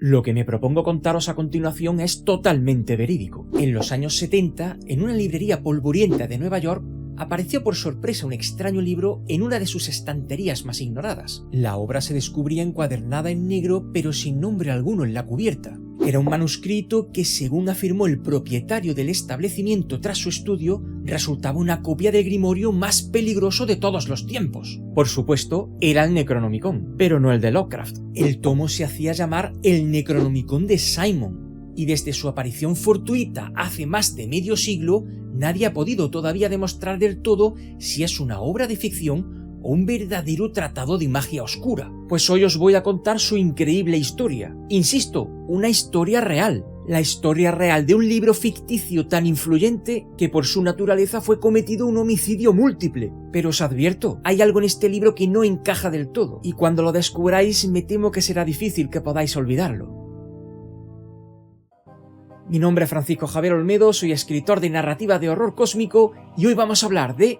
Lo que me propongo contaros a continuación es totalmente verídico. En los años 70, en una librería polvorienta de Nueva York, apareció por sorpresa un extraño libro en una de sus estanterías más ignoradas. La obra se descubría encuadernada en negro, pero sin nombre alguno en la cubierta. Era un manuscrito que, según afirmó el propietario del establecimiento tras su estudio, resultaba una copia del grimorio más peligroso de todos los tiempos. Por supuesto, era el Necronomicon, pero no el de Lovecraft. El tomo se hacía llamar el Necronomicon de Simon, y desde su aparición fortuita hace más de medio siglo, nadie ha podido todavía demostrar del todo si es una obra de ficción o un verdadero tratado de magia oscura. Pues hoy os voy a contar su increíble historia. Insisto, una historia real. La historia real de un libro ficticio tan influyente que por su naturaleza fue cometido un homicidio múltiple. Pero os advierto, hay algo en este libro que no encaja del todo, y cuando lo descubráis me temo que será difícil que podáis olvidarlo. Mi nombre es Francisco Javier Olmedo, soy escritor de narrativa de horror cósmico y hoy vamos a hablar de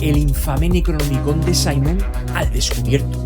el infame Necronomicon de Simon al descubierto.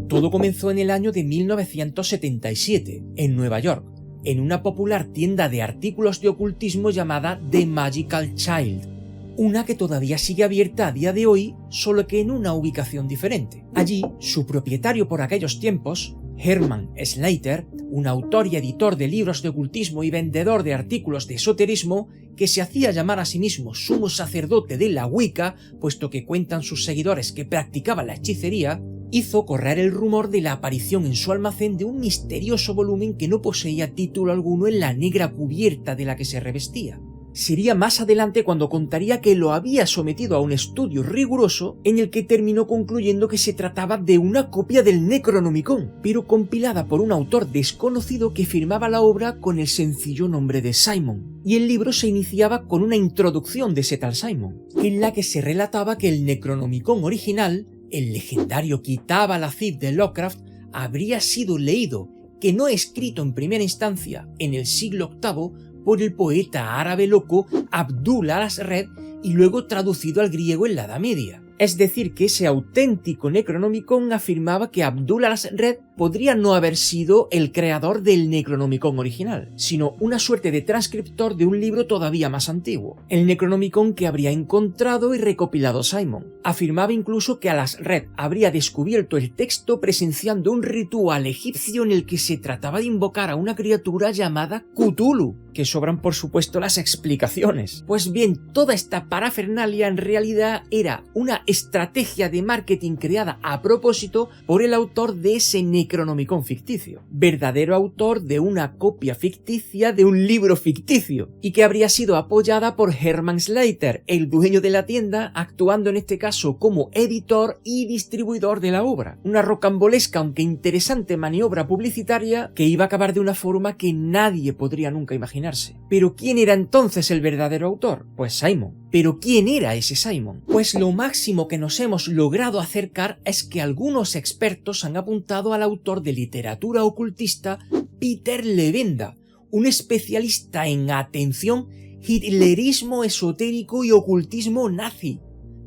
Todo comenzó en el año de 1977, en Nueva York, en una popular tienda de artículos de ocultismo llamada The Magical Child, una que todavía sigue abierta a día de hoy, solo que en una ubicación diferente. Allí, su propietario por aquellos tiempos, Herman Slater, un autor y editor de libros de ocultismo y vendedor de artículos de esoterismo, que se hacía llamar a sí mismo sumo sacerdote de la Wicca, puesto que cuentan sus seguidores que practicaba la hechicería, hizo correr el rumor de la aparición en su almacén de un misterioso volumen que no poseía título alguno en la negra cubierta de la que se revestía. Sería más adelante cuando contaría que lo había sometido a un estudio riguroso en el que terminó concluyendo que se trataba de una copia del Necronomicon, pero compilada por un autor desconocido que firmaba la obra con el sencillo nombre de Simon. Y el libro se iniciaba con una introducción de ese tal Simon, en la que se relataba que el Necronomicon original, el legendario Kitab al-Aziz de Lovecraft, habría sido leído, que no escrito en primera instancia, en el siglo VIII, por el poeta árabe loco Abdul al-Asred y luego traducido al griego en la Edad Media. Es decir, que ese auténtico Necronomicon afirmaba que Abdul al-Asred podría no haber sido el creador del Necronomicon original, sino una suerte de transcriptor de un libro todavía más antiguo, el Necronomicon que habría encontrado y recopilado Simon. Afirmaba incluso que al-Asred habría descubierto el texto presenciando un ritual egipcio en el que se trataba de invocar a una criatura llamada Cthulhu, que sobran por supuesto las explicaciones. Pues bien, toda esta parafernalia en realidad era una estrategia de marketing creada a propósito por el autor de ese Necronomicon ficticio, verdadero autor de una copia ficticia de un libro ficticio, y que habría sido apoyada por Herman Slater, el dueño de la tienda, actuando en este caso como editor y distribuidor de la obra. Una rocambolesca aunque interesante maniobra publicitaria que iba a acabar de una forma que nadie podría nunca imaginarse. ¿Pero quién era entonces el verdadero autor? Pues Simon. ¿Pero quién era ese Simon? Pues lo máximo que nos hemos logrado acercar es que algunos expertos han apuntado al autor de literatura ocultista Peter Levenda, un especialista en, atención, hitlerismo esotérico y ocultismo nazi,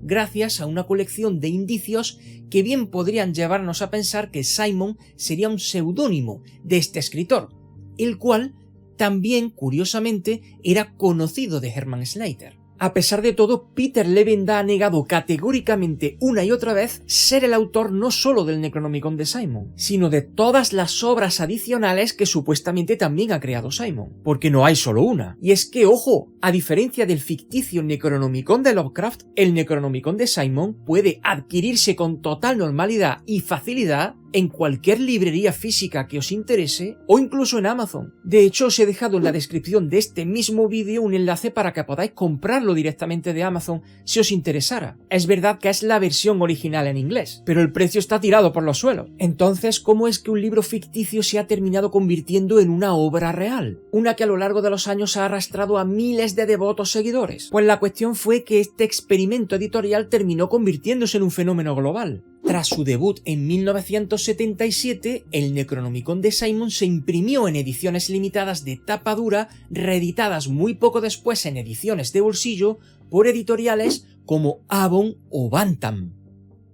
gracias a una colección de indicios que bien podrían llevarnos a pensar que Simon sería un seudónimo de este escritor, el cual también, curiosamente, era conocido de Herman Slater. A pesar de todo, Peter Levenda ha negado categóricamente una y otra vez ser el autor no solo del Necronomicon de Simon, sino de todas las obras adicionales que supuestamente también ha creado Simon, porque no hay solo una. Y es que, ojo, a diferencia del ficticio Necronomicon de Lovecraft, el Necronomicon de Simon puede adquirirse con total normalidad y facilidad en cualquier librería física que os interese o incluso en Amazon. De hecho, os he dejado en la descripción de este mismo vídeo un enlace para que podáis comprarlo directamente de Amazon si os interesara. Es verdad que es la versión original en inglés, pero el precio está tirado por los suelos. Entonces, ¿cómo es que un libro ficticio se ha terminado convirtiendo en una obra real? Una que a lo largo de los años ha arrastrado a miles de devotos seguidores. Pues la cuestión fue que este experimento editorial terminó convirtiéndose en un fenómeno global. Tras su debut en 1977, el Necronomicon de Simon se imprimió en ediciones limitadas de tapa dura, reeditadas muy poco después en ediciones de bolsillo por editoriales como Avon o Bantam.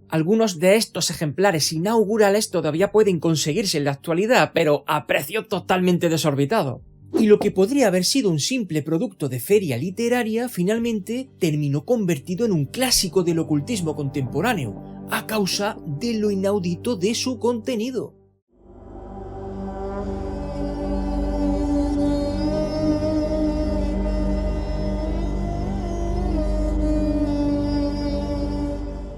Algunos de estos ejemplares inaugurales todavía pueden conseguirse en la actualidad, pero a precio totalmente desorbitado. Y lo que podría haber sido un simple producto de feria literaria, finalmente terminó convertido en un clásico del ocultismo contemporáneo, a causa de lo inaudito de su contenido.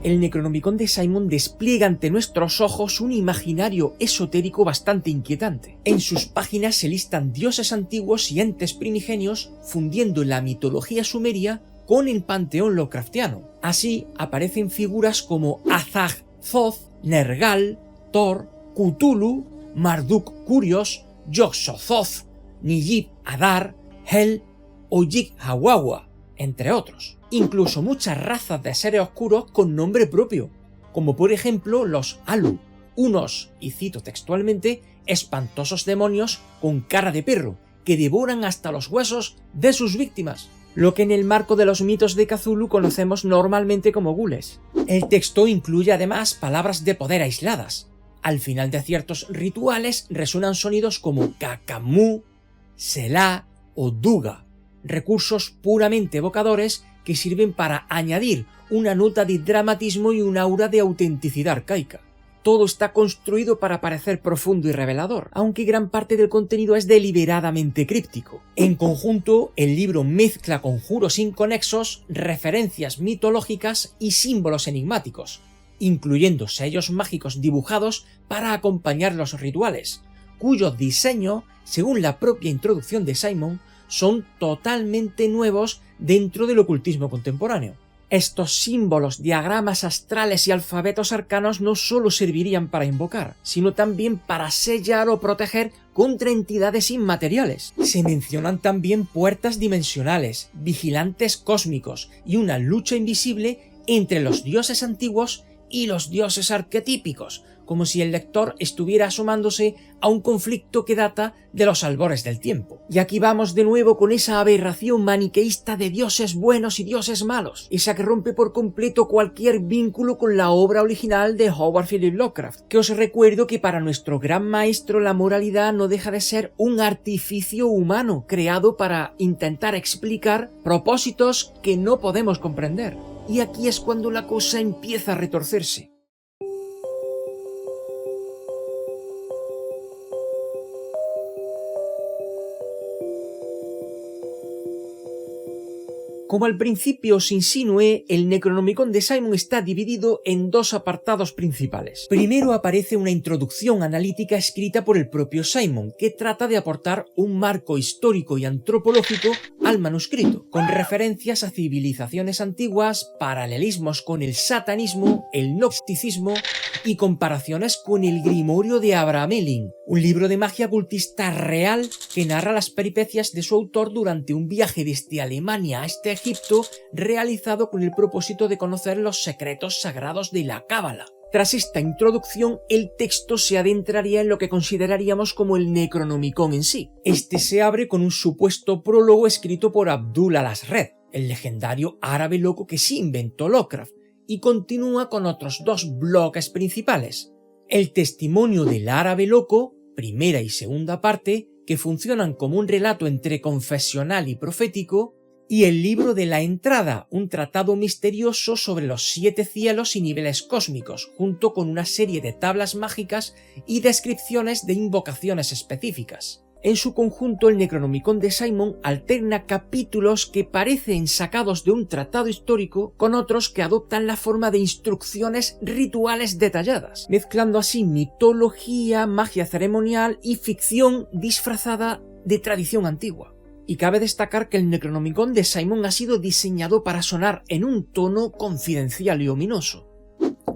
El Necronomicon de Simon despliega ante nuestros ojos un imaginario esotérico bastante inquietante. En sus páginas se listan dioses antiguos y entes primigenios, fundiendo la mitología sumeria con el panteón Lovecraftiano. Así aparecen figuras como Azag-Thoth, Nergal, Thor, Cthulhu, Marduk-Kurios, Yog-Sothoth, Niyib-Adar, Hel o Yig-Hawawa, entre otros. Incluso muchas razas de seres oscuros con nombre propio, como por ejemplo los Alu, unos, y cito textualmente, espantosos demonios con cara de perro, que devoran hasta los huesos de sus víctimas, lo que en el marco de los mitos de Cthulhu conocemos normalmente como gules. El texto incluye además palabras de poder aisladas. Al final de ciertos rituales resuenan sonidos como Kakamu, Selah o Duga, recursos puramente evocadores que sirven para añadir una nota de dramatismo y un aura de autenticidad arcaica. Todo está construido para parecer profundo y revelador, aunque gran parte del contenido es deliberadamente críptico. En conjunto, el libro mezcla conjuros inconexos, referencias mitológicas y símbolos enigmáticos, incluyendo sellos mágicos dibujados para acompañar los rituales, cuyo diseño, según la propia introducción de Simon, son totalmente nuevos dentro del ocultismo contemporáneo. Estos símbolos, diagramas astrales y alfabetos arcanos no solo servirían para invocar, sino también para sellar o proteger contra entidades inmateriales. Se mencionan también puertas dimensionales, vigilantes cósmicos y una lucha invisible entre los dioses antiguos y los dioses arquetípicos, como si el lector estuviera asomándose a un conflicto que data de los albores del tiempo. Y aquí vamos de nuevo con esa aberración maniqueísta de dioses buenos y dioses malos, esa que rompe por completo cualquier vínculo con la obra original de Howard Phillips Lovecraft, que os recuerdo que para nuestro gran maestro la moralidad no deja de ser un artificio humano creado para intentar explicar propósitos que no podemos comprender. Y aquí es cuando la cosa empieza a retorcerse. Como al principio os insinué, el Necronomicon de Simon está dividido en dos apartados principales. Primero aparece una introducción analítica escrita por el propio Simon, que trata de aportar un marco histórico y antropológico al manuscrito, con referencias a civilizaciones antiguas, paralelismos con el satanismo, el gnosticismo y comparaciones con el Grimorio de Abramelin, un libro de magia ocultista real que narra las peripecias de su autor durante un viaje desde Alemania hasta Egipto realizado con el propósito de conocer los secretos sagrados de la Cábala. Tras esta introducción, el texto se adentraría en lo que consideraríamos como el Necronomicon en sí. Este se abre con un supuesto prólogo escrito por Abdul al-Asred, el legendario árabe loco que sí inventó Lovecraft, y continúa con otros dos bloques principales: el testimonio del árabe loco, primera y segunda parte, que funcionan como un relato entre confesional y profético, y el libro de la entrada, un tratado misterioso sobre los 7 cielos y niveles cósmicos, junto con una serie de tablas mágicas y descripciones de invocaciones específicas. En su conjunto, el Necronomicon de Simon alterna capítulos que parecen sacados de un tratado histórico con otros que adoptan la forma de instrucciones rituales detalladas, mezclando así mitología, magia ceremonial y ficción disfrazada de tradición antigua. Y cabe destacar que el Necronomicon de Simon ha sido diseñado para sonar en un tono confidencial y ominoso.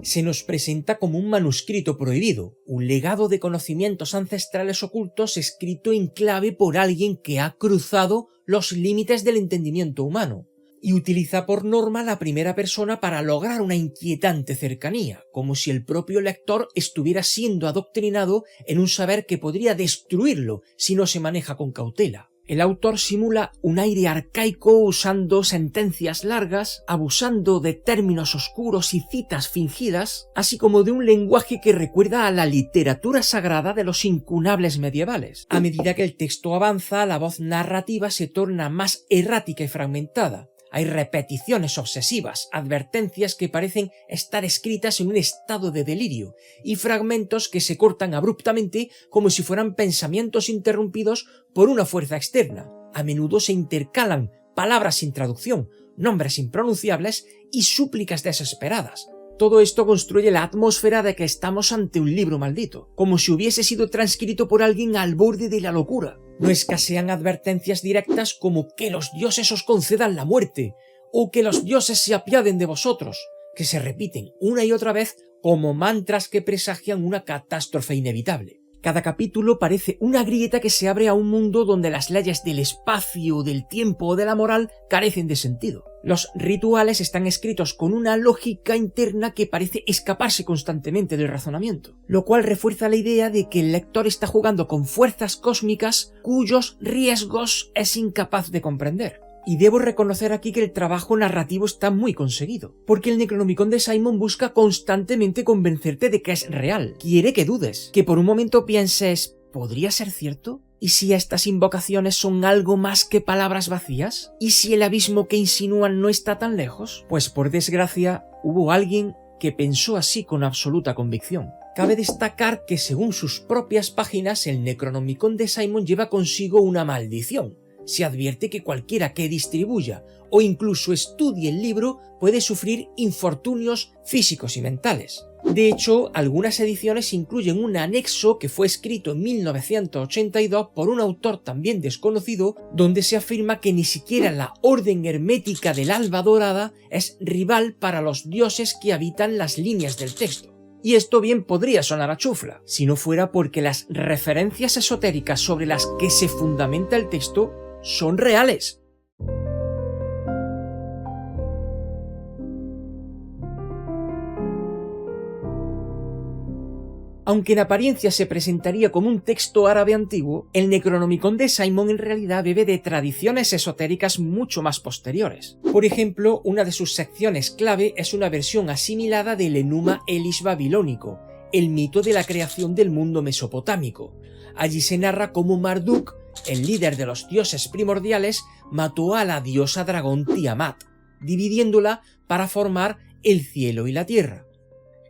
Se nos presenta como un manuscrito prohibido, un legado de conocimientos ancestrales ocultos escrito en clave por alguien que ha cruzado los límites del entendimiento humano, y utiliza por norma la primera persona para lograr una inquietante cercanía, como si el propio lector estuviera siendo adoctrinado en un saber que podría destruirlo si no se maneja con cautela. El autor simula un aire arcaico usando sentencias largas, abusando de términos oscuros y citas fingidas, así como de un lenguaje que recuerda a la literatura sagrada de los incunables medievales. A medida que el texto avanza, la voz narrativa se torna más errática y fragmentada. Hay repeticiones obsesivas, advertencias que parecen estar escritas en un estado de delirio, y fragmentos que se cortan abruptamente como si fueran pensamientos interrumpidos por una fuerza externa. A menudo se intercalan palabras sin traducción, nombres impronunciables y súplicas desesperadas. Todo esto construye la atmósfera de que estamos ante un libro maldito, como si hubiese sido transcrito por alguien al borde de la locura. No escasean advertencias directas como que los dioses os concedan la muerte, o que los dioses se apiaden de vosotros, que se repiten una y otra vez como mantras que presagian una catástrofe inevitable. Cada capítulo parece una grieta que se abre a un mundo donde las leyes del espacio, del tiempo o de la moral carecen de sentido. Los rituales están escritos con una lógica interna que parece escaparse constantemente del razonamiento, lo cual refuerza la idea de que el lector está jugando con fuerzas cósmicas cuyos riesgos es incapaz de comprender. Y debo reconocer aquí que el trabajo narrativo está muy conseguido, porque el Necronomicon de Simon busca constantemente convencerte de que es real. Quiere que dudes, que por un momento pienses, ¿podría ser cierto? ¿Y si estas invocaciones son algo más que palabras vacías? ¿Y si el abismo que insinúan no está tan lejos? Pues por desgracia, hubo alguien que pensó así con absoluta convicción. Cabe destacar que según sus propias páginas, el Necronomicon de Simon lleva consigo una maldición. Se advierte que cualquiera que distribuya o incluso estudie el libro puede sufrir infortunios físicos y mentales. De hecho, algunas ediciones incluyen un anexo que fue escrito en 1982 por un autor también desconocido, donde se afirma que ni siquiera la Orden Hermética del Alba Dorada es rival para los dioses que habitan las líneas del texto. Y esto bien podría sonar a chufla, si no fuera porque las referencias esotéricas sobre las que se fundamenta el texto son reales. Aunque en apariencia se presentaría como un texto árabe antiguo, el Necronomicon de Simon en realidad bebe de tradiciones esotéricas mucho más posteriores. Por ejemplo, una de sus secciones clave es una versión asimilada del Enuma Elish babilónico, el mito de la creación del mundo mesopotámico. Allí se narra cómo Marduk, el líder de los dioses primordiales, mató a la diosa dragón Tiamat, dividiéndola para formar el cielo y la tierra.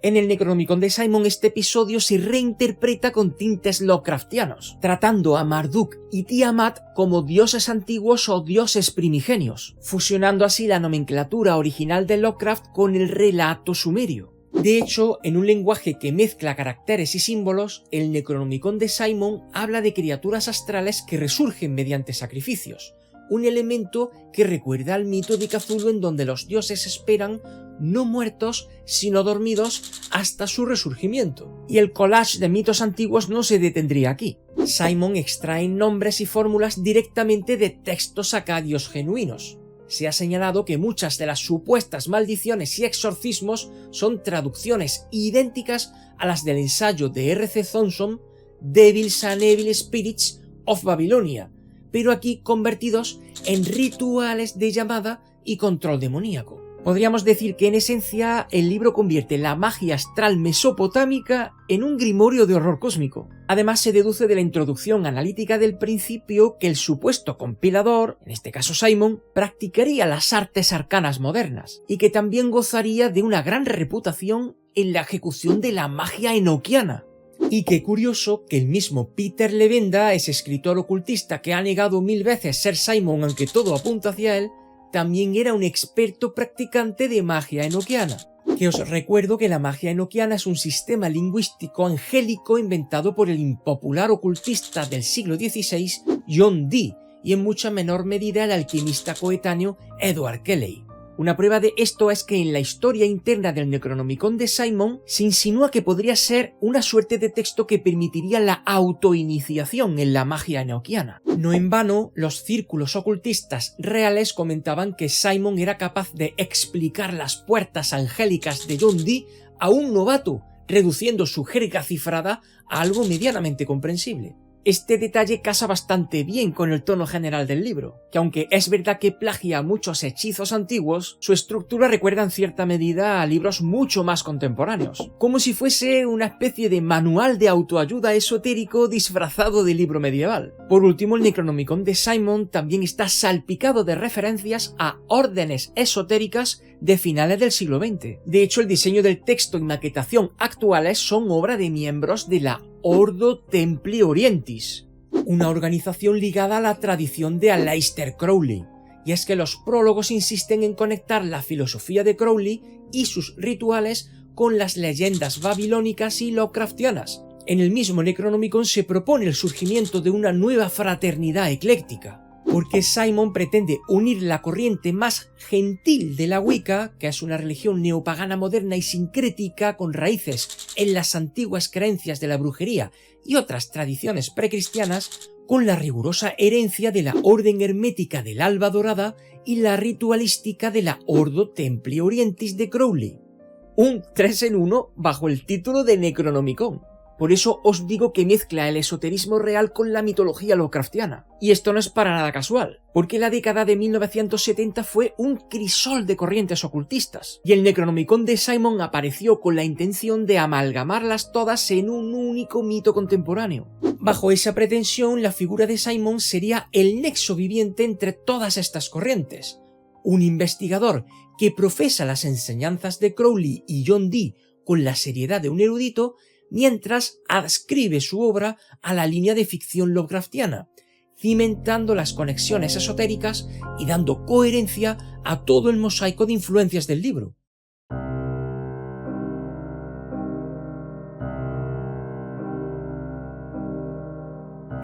En el Necronomicon de Simon este episodio se reinterpreta con tintes Lovecraftianos, tratando a Marduk y Tiamat como dioses antiguos o dioses primigenios, fusionando así la nomenclatura original de Lovecraft con el relato sumerio. De hecho, en un lenguaje que mezcla caracteres y símbolos, el Necronomicon de Simon habla de criaturas astrales que resurgen mediante sacrificios, un elemento que recuerda al mito de Cthulhu, en donde los dioses esperan no muertos sino dormidos hasta su resurgimiento. Y el collage de mitos antiguos no se detendría aquí. Simon extrae nombres y fórmulas directamente de textos acadios genuinos. Se ha señalado que muchas de las supuestas maldiciones y exorcismos son traducciones idénticas a las del ensayo de R.C. Thompson, Devils and Evil Spirits of Babylonia, pero aquí convertidos en rituales de llamada y control demoníaco. Podríamos decir que en esencia el libro convierte la magia astral mesopotámica en un grimorio de horror cósmico. Además, se deduce de la introducción analítica del principio que el supuesto compilador, en este caso Simon, practicaría las artes arcanas modernas y que también gozaría de una gran reputación en la ejecución de la magia enoquiana. Y qué curioso que el mismo Peter Levenda, ese escritor ocultista que ha negado 1000 veces ser Simon aunque todo apunta hacia él, también era un experto practicante de magia enoquiana. Que os recuerdo que la magia enoquiana es un sistema lingüístico angélico inventado por el impopular ocultista del siglo XVI John Dee y en mucha menor medida el alquimista coetáneo Edward Kelly. Una prueba de esto es que en la historia interna del Necronomicon de Simon se insinúa que podría ser una suerte de texto que permitiría la autoiniciación en la magia enoquiana. No en vano, los círculos ocultistas reales comentaban que Simon era capaz de explicar las puertas angélicas de John Dee a un novato, reduciendo su jerga cifrada a algo medianamente comprensible. Este detalle casa bastante bien con el tono general del libro, que aunque es verdad que plagia muchos hechizos antiguos, su estructura recuerda en cierta medida a libros mucho más contemporáneos, como si fuese una especie de manual de autoayuda esotérico disfrazado de libro medieval. Por último, el Necronomicon de Simon también está salpicado de referencias a órdenes esotéricas de finales del siglo XX. De hecho, el diseño del texto y maquetación actuales son obra de miembros de la Ordo Templi Orientis, una organización ligada a la tradición de Aleister Crowley, y es que los prólogos insisten en conectar la filosofía de Crowley y sus rituales con las leyendas babilónicas y Lovecraftianas. En el mismo Necronomicon se propone el surgimiento de una nueva fraternidad ecléctica, porque Simon pretende unir la corriente más gentil de la Wicca, que es una religión neopagana moderna y sincrética con raíces en las antiguas creencias de la brujería y otras tradiciones precristianas, con la rigurosa herencia de la Orden Hermética del Alba Dorada y la ritualística de la Ordo Templi Orientis de Crowley. Un 3 en 1 bajo el título de Necronomicon. Por eso os digo que mezcla el esoterismo real con la mitología Lovecraftiana. Y esto no es para nada casual, porque la década de 1970 fue un crisol de corrientes ocultistas, y el Necronomicon de Simon apareció con la intención de amalgamarlas todas en un único mito contemporáneo. Bajo esa pretensión, la figura de Simon sería el nexo viviente entre todas estas corrientes, un investigador que profesa las enseñanzas de Crowley y John Dee con la seriedad de un erudito, mientras adscribe su obra a la línea de ficción Lovecraftiana, cimentando las conexiones esotéricas y dando coherencia a todo el mosaico de influencias del libro.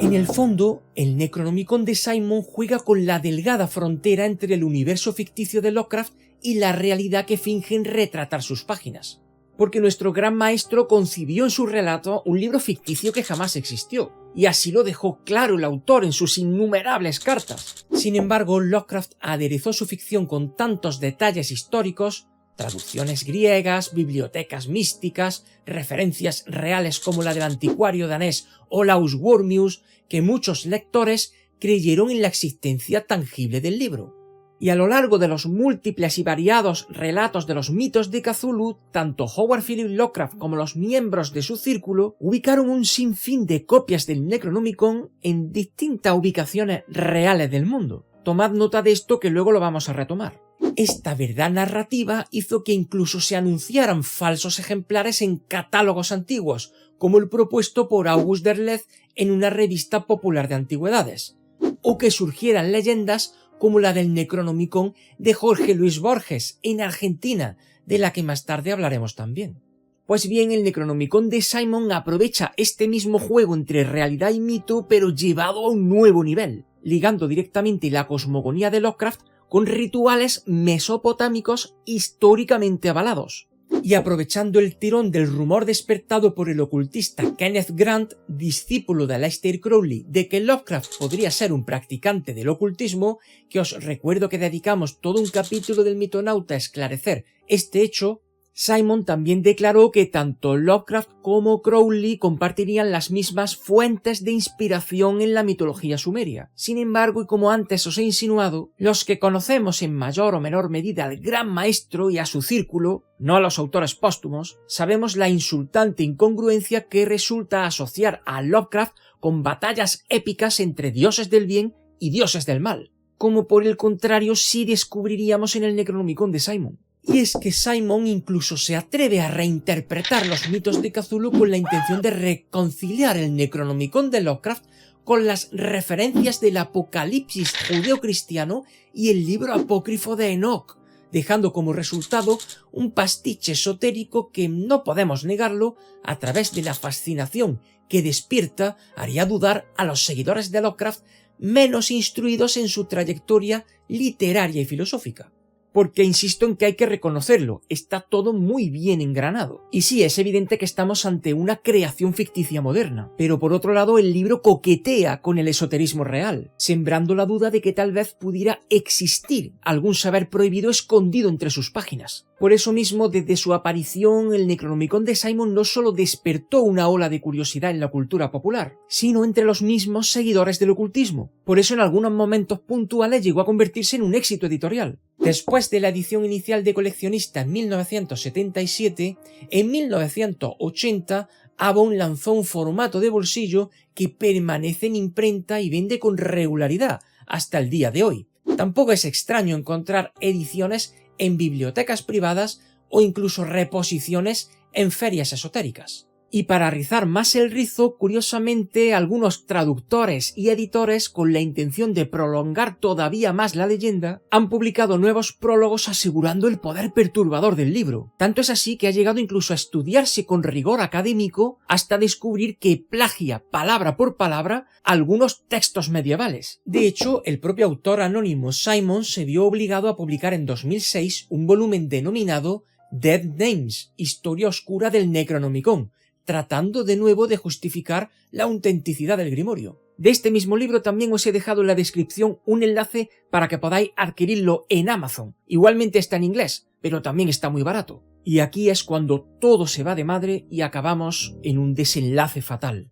En el fondo, el Necronomicon de Simon juega con la delgada frontera entre el universo ficticio de Lovecraft y la realidad que fingen retratar sus páginas, porque nuestro gran maestro concibió en su relato un libro ficticio que jamás existió, y así lo dejó claro el autor en sus innumerables cartas. Sin embargo, Lovecraft aderezó su ficción con tantos detalles históricos, traducciones griegas, bibliotecas místicas, referencias reales como la del anticuario danés Olaus Wormius, que muchos lectores creyeron en la existencia tangible del libro. Y a lo largo de los múltiples y variados relatos de los mitos de Cthulhu, tanto Howard Phillips Lovecraft como los miembros de su círculo ubicaron un sinfín de copias del Necronomicon en distintas ubicaciones reales del mundo. Tomad nota de esto que luego lo vamos a retomar. Esta verdad narrativa hizo que incluso se anunciaran falsos ejemplares en catálogos antiguos, como el propuesto por August Derleth en una revista popular de antigüedades, o que surgieran leyendas como la del Necronomicon de Jorge Luis Borges en Argentina, de la que más tarde hablaremos también. Pues bien, el Necronomicon de Simon aprovecha este mismo juego entre realidad y mito, pero llevado a un nuevo nivel, ligando directamente la cosmogonía de Lovecraft con rituales mesopotámicos históricamente avalados, y aprovechando el tirón del rumor despertado por el ocultista Kenneth Grant, discípulo de Aleister Crowley, de que Lovecraft podría ser un practicante del ocultismo, que os recuerdo que dedicamos todo un capítulo del Mitonauta a esclarecer este hecho, Simon también declaró que tanto Lovecraft como Crowley compartirían las mismas fuentes de inspiración en la mitología sumeria. Sin embargo, y como antes os he insinuado, los que conocemos en mayor o menor medida al gran maestro y a su círculo, no a los autores póstumos, sabemos la insultante incongruencia que resulta asociar a Lovecraft con batallas épicas entre dioses del bien y dioses del mal, como por el contrario sí descubriríamos en el Necronomicon de Simon. Y es que Simon incluso se atreve a reinterpretar los mitos de Cthulhu con la intención de reconciliar el Necronomicon de Lovecraft con las referencias del Apocalipsis judeocristiano y el libro apócrifo de Enoch, dejando como resultado un pastiche esotérico que, no podemos negarlo, a través de la fascinación que despierta, haría dudar a los seguidores de Lovecraft menos instruidos en su trayectoria literaria y filosófica. porque insisto en que hay que reconocerlo, está todo muy bien engranado. Y sí, es evidente que estamos ante una creación ficticia moderna, pero por otro lado el libro coquetea con el esoterismo real, sembrando la duda de que tal vez pudiera existir algún saber prohibido escondido entre sus páginas. Por eso mismo, desde su aparición, el Necronomicon de Simon no solo despertó una ola de curiosidad en la cultura popular, sino entre los mismos seguidores del ocultismo. Por eso en algunos momentos puntuales llegó a convertirse en un éxito editorial. Después de la edición inicial de coleccionista en 1977, en 1980 Avon lanzó un formato de bolsillo que permanece en imprenta y vende con regularidad hasta el día de hoy. Tampoco es extraño encontrar ediciones en bibliotecas privadas o incluso reposiciones en ferias esotéricas. Y para rizar más el rizo, curiosamente, algunos traductores y editores, con la intención de prolongar todavía más la leyenda, han publicado nuevos prólogos asegurando el poder perturbador del libro. Tanto es así que ha llegado incluso a estudiarse con rigor académico hasta descubrir que plagia palabra por palabra algunos textos medievales. De hecho, el propio autor anónimo Simon se vio obligado a publicar en 2006 un volumen denominado Dead Names, Historia Oscura del Necronomicon, tratando de nuevo de justificar la autenticidad del grimorio. De este mismo libro también os he dejado en la descripción un enlace para que podáis adquirirlo en Amazon. Igualmente está en inglés, pero también está muy barato. Y aquí es cuando todo se va de madre y acabamos en un desenlace fatal.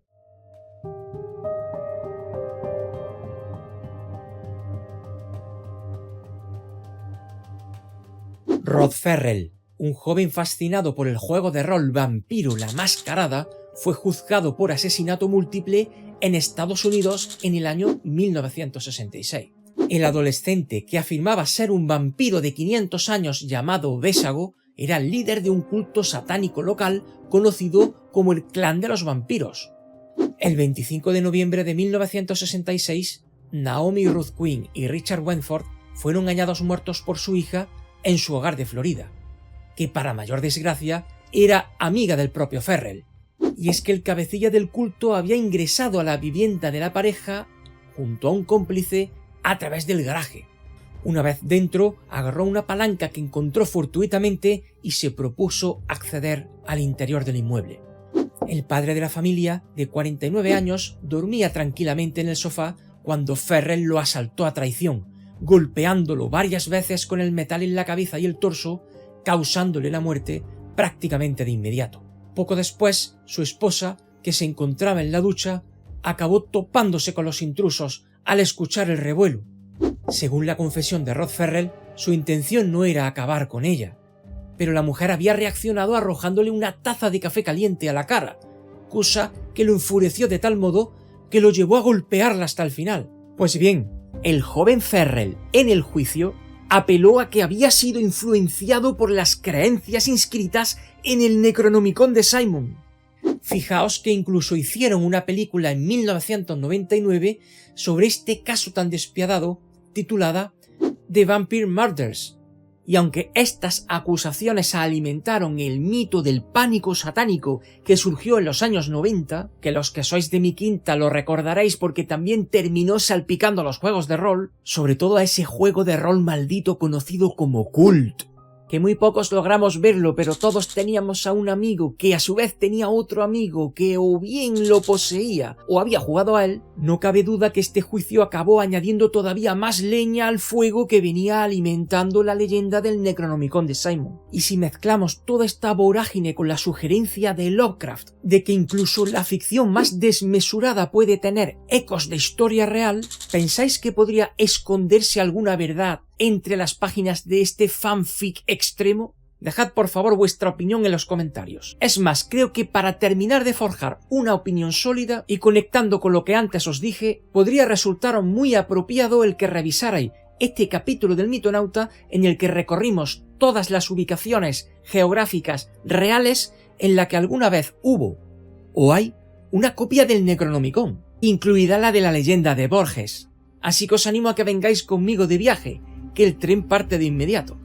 Rod Ferrell, un joven fascinado por el juego de rol Vampiro la Mascarada, fue juzgado por asesinato múltiple en Estados Unidos en el año 1966. El adolescente, que afirmaba ser un vampiro de 500 años llamado Vésago, era el líder de un culto satánico local conocido como el Clan de los Vampiros. El 25 de noviembre de 1966, Naomi Ruth Quinn y Richard Wentworth fueron hallados muertos por su hija en su hogar de Florida, que para mayor desgracia era amiga del propio Ferrell. Y es que el cabecilla del culto había ingresado a la vivienda de la pareja junto a un cómplice a través del garaje. Una vez dentro, agarró una palanca que encontró fortuitamente y se propuso acceder al interior del inmueble. El padre de la familia, de 49 años, dormía tranquilamente en el sofá cuando Ferrell lo asaltó a traición, golpeándolo varias veces con el metal en la cabeza y el torso, causándole la muerte prácticamente de inmediato. Poco después, su esposa, que se encontraba en la ducha, acabó topándose con los intrusos al escuchar el revuelo. Según la confesión de Rod Ferrell, su intención no era acabar con ella, pero la mujer había reaccionado arrojándole una taza de café caliente a la cara, cosa que lo enfureció de tal modo que lo llevó a golpearla hasta el final. Pues bien, el joven Ferrell, en el juicio, apeló a que había sido influenciado por las creencias inscritas en el Necronomicon de Simon. Fijaos que incluso hicieron una película en 1999 sobre este caso tan despiadado, titulada The Vampire Murders. Y aunque estas acusaciones alimentaron el mito del pánico satánico que surgió en los años 90, que los que sois de mi quinta lo recordaréis porque también terminó salpicando los juegos de rol, sobre todo a ese juego de rol maldito conocido como Cult, que muy pocos logramos verlo, pero todos teníamos a un amigo que a su vez tenía otro amigo que o bien lo poseía o había jugado a él, no cabe duda que este juicio acabó añadiendo todavía más leña al fuego que venía alimentando la leyenda del Necronomicon de Simon. Y si mezclamos toda esta vorágine con la sugerencia de Lovecraft de que incluso la ficción más desmesurada puede tener ecos de historia real, ¿pensáis que podría esconderse alguna verdad entre las páginas de este fanfic extremo? Dejad por favor vuestra opinión en los comentarios. Es más, creo que para terminar de forjar una opinión sólida y conectando con lo que antes os dije, podría resultar muy apropiado el que revisarais este capítulo del Mitonauta en el que recorrimos todas las ubicaciones geográficas reales en la que alguna vez hubo o hay una copia del Necronomicon, incluida la de la leyenda de Borges. Así que os animo a que vengáis conmigo de viaje, que el tren parte de inmediato.